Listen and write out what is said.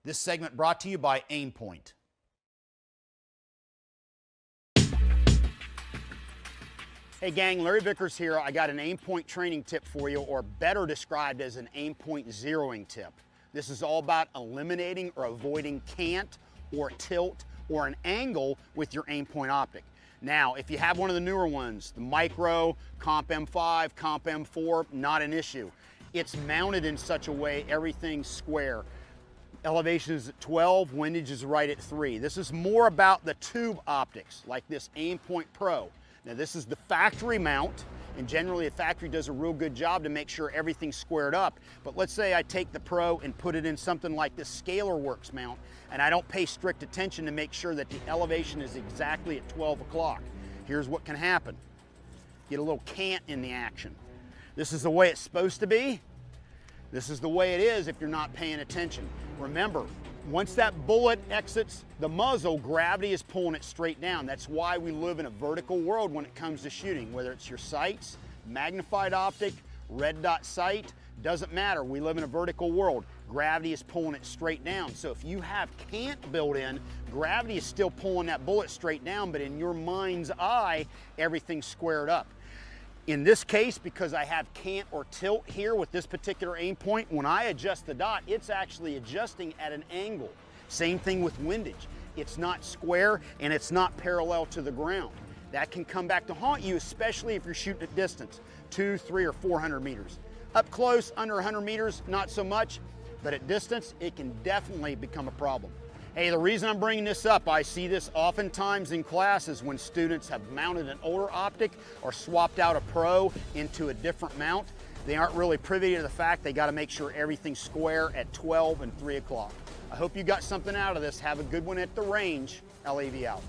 This segment brought to you by Aimpoint. Hey gang, Larry Vickers here. I got an Aimpoint training tip for you, or better described as an Aimpoint zeroing tip. This is all about eliminating or avoiding cant or tilt or an angle with your Aimpoint optic. Now, if you have one of the newer ones, the Micro, Comp M5, Comp M4, not an issue. It's mounted in such a way everything's square. Elevation is at 12, windage is right at 3. This is more about the tube optics, like this Aimpoint Pro. Now this is the factory mount, and generally a factory does a real good job to make sure everything's squared up. But let's say I take the Pro and put it in something like this Scalar Works mount, and I don't pay strict attention to make sure that the elevation is exactly at 12 o'clock. Here's what can happen. Get a little cant in the action. This is the way it's supposed to be. This is the way it is if you're not paying attention. Remember, once that bullet exits the muzzle, gravity is pulling it straight down. That's why we live in a vertical world when it comes to shooting. Whether it's your sights, magnified optic, red dot sight, doesn't matter. We live in a vertical world. Gravity is pulling it straight down. So if you have cant built in, gravity is still pulling that bullet straight down, but in your mind's eye, everything's squared up. In this case, because I have cant or tilt here with this particular Aimpoint, when I adjust the dot, it's actually adjusting at an angle. Same thing with windage. It's not square and it's not parallel to the ground. That can come back to haunt you, especially if you're shooting at distance, 200, 300, or 400 meters. Up close, under 100 meters, not so much, but at distance, it can definitely become a problem. Hey, the reason I'm bringing this up, I see this oftentimes in classes when students have mounted an older optic or swapped out a Pro into a different mount. They aren't really privy to the fact they got to make sure everything's square at 12 and 3 o'clock. I hope you got something out of this. Have a good one at the range. LAV out.